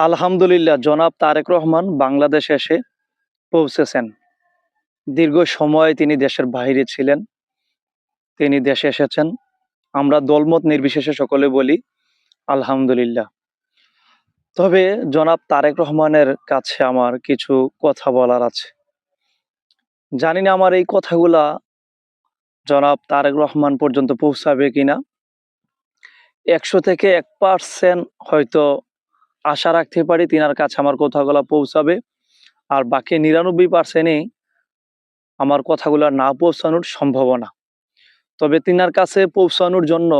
আলহামদুলিল্লাহ জনাব তারেক রহমান বাংলাদেশে এসে পৌঁছেছেন। দীর্ঘ সময় তিনি দেশের বাইরে ছিলেন। তিনি দেশে এসেছেন। আমরা দলমত নির্বিশেষে সকলে বলি আলহামদুলিল্লাহ। তবে জনাব তারেক রহমানের কাছে আমার কিছু কথা বলার আছে। জানি না আমার এই কথাগুলা জনাব তারেক রহমান পর্যন্ত পৌঁছাবে কিনা। ১০০ থেকে ১% হয়তো আশা রাখতে পারি তিনার কাছে আমার কথাগুলা পৌঁছাবে। আর বাকি ৯৯%ই আমার কথাগুলা না পৌঁছানোর সম্ভাবনা। তবে তিনার কাছে পৌঁছানোর জন্য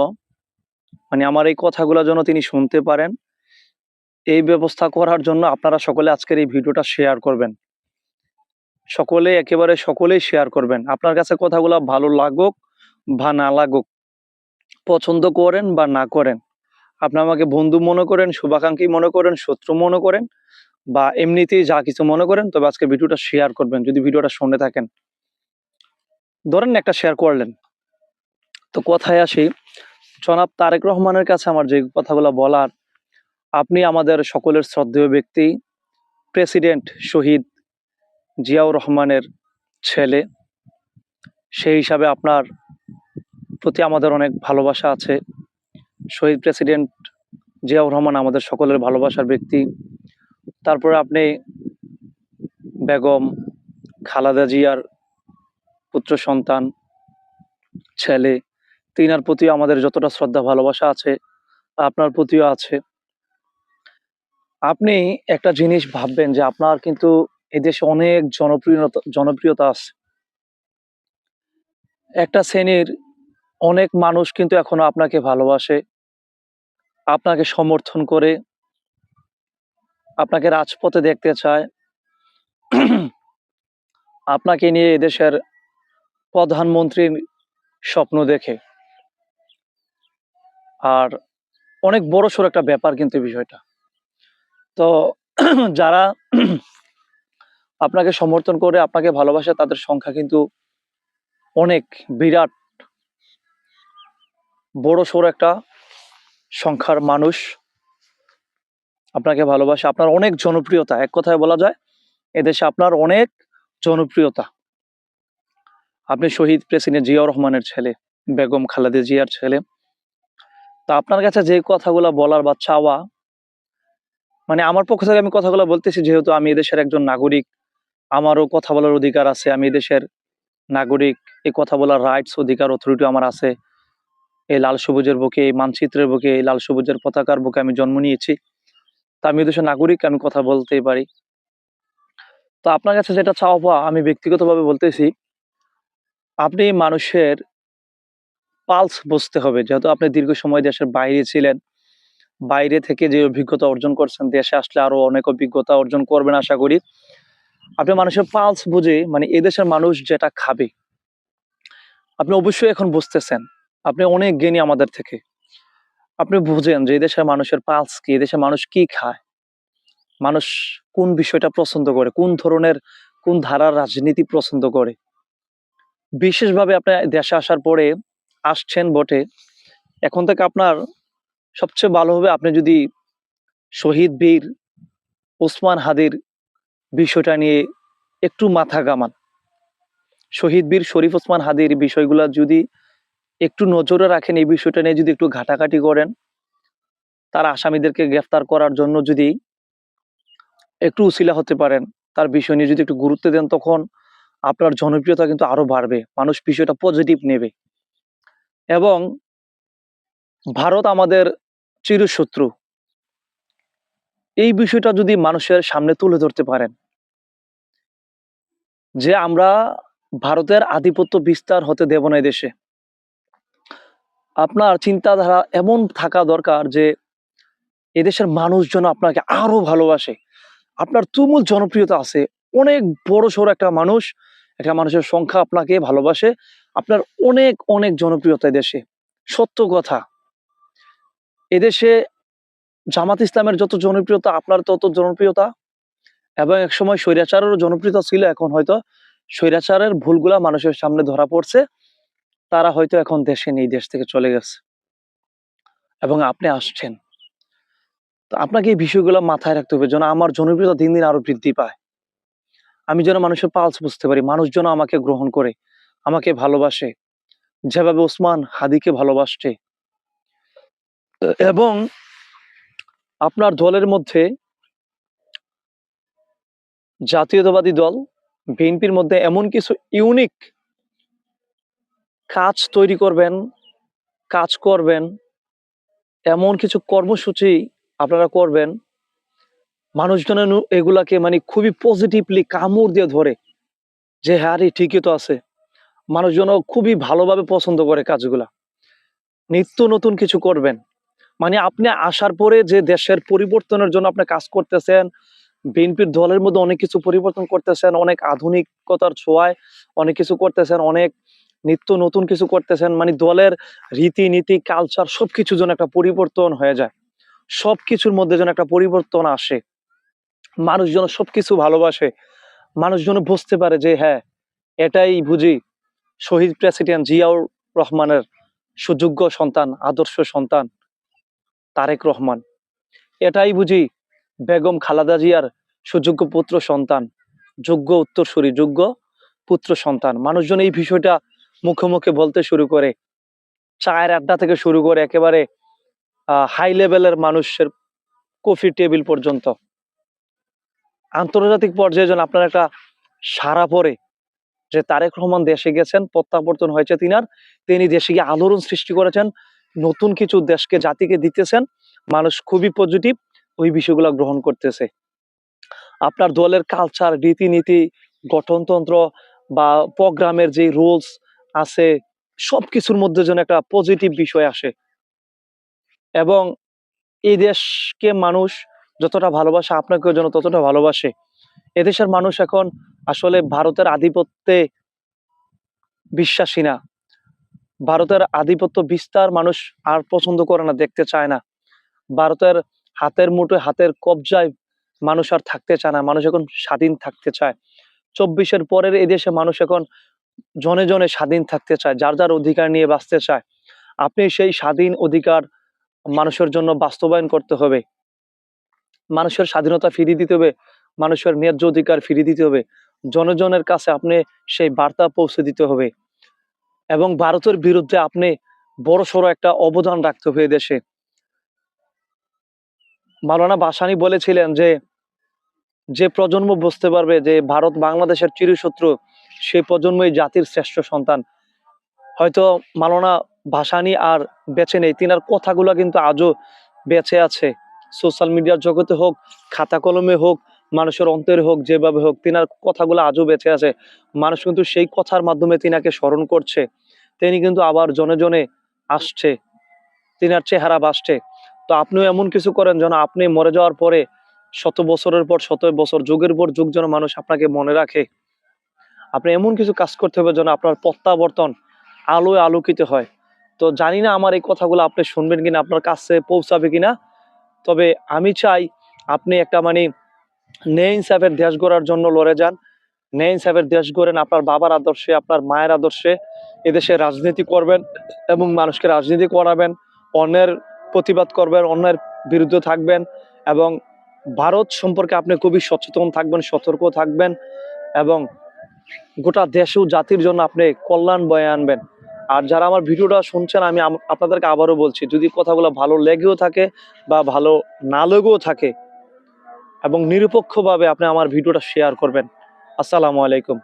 আমার এই কথাগুলা যেন তিনি শুনতে পারেন, এই ব্যবস্থা করার জন্য আপনারা সকলে আজকের এই ভিডিওটা শেয়ার করবেন। সকলেই শেয়ার করবেন। আপনার কাছে কথাগুলা ভালো লাগুক বা না লাগুক, পছন্দ করেন বা না করেন, আপনি আমাকে বন্ধু মনে করেন, শুভাকাঙ্ক্ষী মনে করেন, শত্রু মনে করেন বা এমনিতেই যা কিছু মনে করেন, তবে আজকে ভিডিওটা শেয়ার করবেন যদি ভিডিওটা শুনে থাকেন। ধরেন একটা শেয়ার করলেন। তো কথায় আসি, জনাব তারেক রহমানের কাছে আমার যে কথাগুলো বলার, আপনি আমাদের সকলের শ্রদ্ধেয় ব্যক্তি, প্রেসিডেন্ট শহীদ জিয়াউর রহমানের ছেলে। সেই হিসাবে আপনার প্রতি আমাদের অনেক ভালোবাসা আছে। শহীদ প্রেসিডেন্ট জিয়াউর রহমান আমাদের সকলের ভালোবাসার ব্যক্তি। তারপরে আপনি বেগম খালেদা জিয়ার পুত্র সন্তান, ছেলে। তিনার প্রতিও আমাদের যতটা শ্রদ্ধা ভালোবাসা আছে, আপনার প্রতিও আছে। আপনি একটা জিনিস ভাববেন যে আপনার কিন্তু এদেশে অনেক জনপ্রিয়তা আছে। একটা শ্রেণীর অনেক মানুষ কিন্তু এখনো আপনাকে ভালোবাসে, আপনাকে সমর্থন করে, আপনাকে রাজপথে দেখতে চায়, আপনাকে নিয়ে এদেশের প্রধানমন্ত্রীর স্বপ্ন দেখে। আর অনেক বড়সড় একটা ব্যাপার কিন্তু বিষয়টা। তো যারা আপনাকে সমর্থন করে, আপনাকে ভালোবাসে, তাদের সংখ্যা কিন্তু অনেক বিরাট বড়সড় একটা সংখ্যার মানুষ আপনাকে ভালোবাসে। আপনার অনেক জনপ্রিয়তা, এক কথায় বলা যায় এদেশে আপনার অনেক জনপ্রিয়তা। আপনি শহীদ প্রেসিডেন্ট জিয়াউর রহমানের ছেলে, বেগম খালেদা জিয়ার ছেলে। তা আপনার কাছে যে কথাগুলো বলার বা চাওয়া, আমার পক্ষ থেকে আমি কথাগুলো বলতেছি, যেহেতু আমি এদেশের একজন নাগরিক, আমারও কথা বলার অধিকার আছে। আমি এদেশের নাগরিক, এই কথা বলার রাইটস, অধিকার, অথরিটি আমার আছে। এই লাল সবুজের বুকে, এই মানচিত্রের বুকে, এই লাল সবুজের পতাকার বুকে আমি জন্ম নিয়েছি। তা আমি এদেশের নাগরিক, আমি কথা বলতেই পারি। তো আপনার কাছে যেটা চাওয়া পাওয়া, আমি ব্যক্তিগতভাবে বলতেছি, আপনি মানুষের পালস বুঝতে হবে। যেহেতু আপনি দীর্ঘ সময় দেশের বাইরে ছিলেন, বাইরে থেকে যে অভিজ্ঞতা অর্জন করছেন, দেশে আসলে আরো অনেক অভিজ্ঞতা অর্জন করবেন আশা করি। আপনি মানুষের পালস বুঝে, এদেশের মানুষ যেটা খাবে, আপনি অবশ্যই এখন বুঝতেছেন। আপনি অনেক জ্ঞানী আমাদের থেকে। আপনি বুঝেন যে এদেশের মানুষের পালস কি, এদেশের মানুষ কি খায়, মানুষ কোন বিষয়টা পছন্দ করে, কোন ধারার রাজনীতি পছন্দ করে। বিশেষভাবে আপনি দেশে আসার পরে আসছেন বটে, এখন থেকে আপনার সবচেয়ে ভালো হবে আপনি যদি শহীদ বীর ওসমান হাদির বিষয়টা নিয়ে একটু মাথা ঘামান। শহীদ বীর শরীফ ওসমান হাদির বিষয়গুলো যদি একটু নজরে রাখেন, এই বিষয়টা নিয়ে যদি একটু ঘাটাঘাটি করেন, তার আসামিদেরকে গ্রেফতার করার জন্য যদি একটু উছিলা হতে পারেন, তার বিষয় নিয়ে যদি একটু গুরুত্ব দেন, তখন আপনার জনপ্রিয়তা কিন্তু আরো বাড়বে। মানুষ বিষয়টা পজিটিভ নেবে। এবং ভারত আমাদের চিরশত্রু, এই বিষয়টা যদি মানুষের সামনে তুলে ধরতে পারেন যে আমরা ভারতের আধিপত্য বিস্তার হতে দেব না দেশে, আপনার চিন্তাধারা এমন থাকা দরকার যে এদেশের মানুষজন আপনাকে আরো ভালোবাসে। আপনার তুমুল জনপ্রিয়তা আছে, অনেক বড় সড়ো একটা মানুষের সংখ্যা আপনাকে ভালোবাসে। আপনার অনেক অনেক জনপ্রিয়তা দেশে। সত্য কথা, এদেশে জামাত ইসলামের যত জনপ্রিয়তা, আপনার তত জনপ্রিয়তা। এবং একসময় স্বৈরাচারেরও জনপ্রিয়তা ছিল, এখন হয়তো স্বৈরাচারের ভুলগুলা মানুষের সামনে ধরা পড়ছে, তারা হয়তো এখন দেশে নেই, দেশ থেকে চলে গেছে এবং আপনি আসছেন। তো আপনাকে এই বিষয়গুলো মাথায় রাখতে হবে যেন আমার জনপ্রিয়তা দিন দিন আরো বৃদ্ধি পায়। আমি যেন মানুষের পালস বুঝতে পারি, মানুষ যেন আমাকে গ্রহণ করে, আমাকে ভালোবাসে, যেভাবে ওসমান হাদিকে ভালোবাসছে। এবং আপনার দলের মধ্যে জাতীয়তাবাদী দল বিএনপির মধ্যে এমন কিছু ইউনিক কাজ তৈরি করবেন, কাজ করবেন, এমন কিছু কর্মসূচি আপনারা করবেন, মানুষজনের এগুলাকে মানে খুবই পজিটিভলি কামড় দিয়ে ধরে যে হ্যাঁ রে ঠিকই তো আছে। মানুষজন খুবই ভালোভাবে পছন্দ করে কাজগুলা। নিত্য নতুন কিছু করবেন। মানে আপনি আসার পরে যে দেশের পরিবর্তনের জন্য আপনি কাজ করতেছেন, বিএনপির দলের মধ্যে অনেক কিছু পরিবর্তন করতেছেন, অনেক আধুনিকতার ছোঁয়ায় অনেক কিছু করতেছেন, অনেক নিত্য নতুন কিছু করতেছেন। মানে দলের রীতিনীতি কালচার সবকিছু যেন একটা পরিবর্তন হয়ে যায়, সবকিছুর মধ্যে যেন একটা পরিবর্তন আসে, মানুষ যেন সবকিছু ভালোবাসে, মানুষ যেন বুঝতে পারে যে হ্যাঁ এটাই বুঝি শহীদ প্রেসিডেন্ট জিয়াউর রহমানের সুযোগ্য সন্তান, আদর্শ সন্তান তারেক রহমান, এটাই বুঝি বেগম খালেদা জিয়ার সুযোগ্য পুত্র সন্তান, যোগ্য উত্তরসূরি, যোগ্য পুত্র সন্তান। মানুষজন এই বিষয়টা মুখে মুখে বলতে শুরু করে, চায়ের আড্ডা থেকে শুরু করে একেবারে হাই লেভেলের মানুষের কফি টেবিল পর্যন্ত আন্তর্জাতিক পর্যায়ে যেন আপনার একটা সারা পড়ে যে তারেক রহমান দেশে গেছেন, প্রত্যাবর্তন হয়েছে তিনি দেশে গিয়ে আলোড়ন সৃষ্টি করেছেন, নতুন কিছু দেশকে জাতিকে দিতেছেন, মানুষ খুবই পজিটিভ ওই বিষয়গুলো গ্রহণ করতেছে। আপনার দলের কালচার, রীতিনীতি, গঠনতন্ত্র বা প্রোগ্রামের যে রুলস আছে সবকিছুর মধ্যে যেন একটা পজিটিভ বিষয় আসে এবং এই দেশকে মানুষ যতটা ভালোবাসে আপনাকেও যেন ততটা ভালোবাসে। এদেশের মানুষ এখন আসলে ভারতের আধিপত্যে বিশ্বাসী না, ভারতের আধিপত্য বিস্তার মানুষ আর পছন্দ করে না, দেখতে চায় না। ভারতের হাতের মুঠোয়, হাতের কবজায় মানুষ আর থাকতে চায় না, মানুষ এখন স্বাধীন থাকতে চায়। 24-এর পরের এদেশে মানুষ এখন জনে জনে স্বাধীন থাকতে চায়, যার যার অধিকার নিয়ে বাঁচতে চায়। আপনি সেই স্বাধীন অধিকার মানুষের জন্য বাস্তবায়ন করতে হবে, মানুষের স্বাধীনতা ফিরিয়ে দিতে হবে, মানুষের ন্যায্য অধিকার ফিরিয়ে দিতে হবে, জনজনের কাছে আপনি সেই বার্তা পৌঁছে দিতে হবে এবং ভারতের বিরুদ্ধে আপনি বড়সড় একটা অবদান রাখতে হবে দেশে। মাওলানা ভাসানী বলেছিলেন যে যে প্রজন্ম বুঝতে পারবে যে ভারত বাংলাদেশের চিরশত্রু, সেই প্রজন্মই জাতির শ্রেষ্ঠ সন্তান। হয়তো মাওলানা ভাসানী আর বেঁচে নেই, তিনার কথাগুলো কিন্তু আজও বেঁচে আছে। সোশ্যাল মিডিয়ার জগতে হোক, খাতা কলমে হোক, মানুষের অন্তরে হোক, যেভাবে হোক তিনার কথাগুলো আজও বেঁচে আছে। মানুষ কিন্তু সেই কথার মাধ্যমে তিনাকে স্মরণ করছে, তিনি কিন্তু আবার জনে জনে আসছে, তিনার চেহারা ভাসছে। তো আপনিও এমন কিছু করেন যেন আপনি মরে যাওয়ার পরে শত বছরের পর শত বছর, যুগের পর যুগ যেন মানুষ আপনাকে মনে রাখে। আপনি এমন কিছু কাজ করতে হবে যেন আপনার প্রত্যাবর্তন আলোয় আলোকিত হয়। তো জানি না আমার এই কথাগুলো আপনি শুনবেন কিনা, আপনার কাছে পৌঁছাবে কিনা, তবে আমি চাই আপনি একটা মানে ন্যায় ইনসাফের দেশ গড়ার জন্য লড়ে যান, ন্যায় ইনসাফের দেশ গড়েন আপনার বাবার আদর্শে, আপনার মায়ের আদর্শে। এদেশে রাজনীতি করবেন এবং মানুষকে রাজনীতি করাবেন, অন্যের প্রতিবাদ করবেন, অন্যের বিরুদ্ধে থাকবেন এবং ভারত সম্পর্কে আপনি খুবই সচেতন থাকবেন, সতর্ক থাকবেন এবং গোটা দেশ ও জাতির জন্য আপনি কল্যাণ বয়ে আনবেন। আর যারা আমার ভিডিওটা শুনছেন, আমি আপনাদেরকে আবারও বলছি, যদি কথাগুলো ভালো লেগেও থাকে বা ভালো না লেগেও থাকে, এবং নিরপেক্ষভাবে আপনি আমার ভিডিওটা শেয়ার করবেন। আসসালামু আলাইকুম।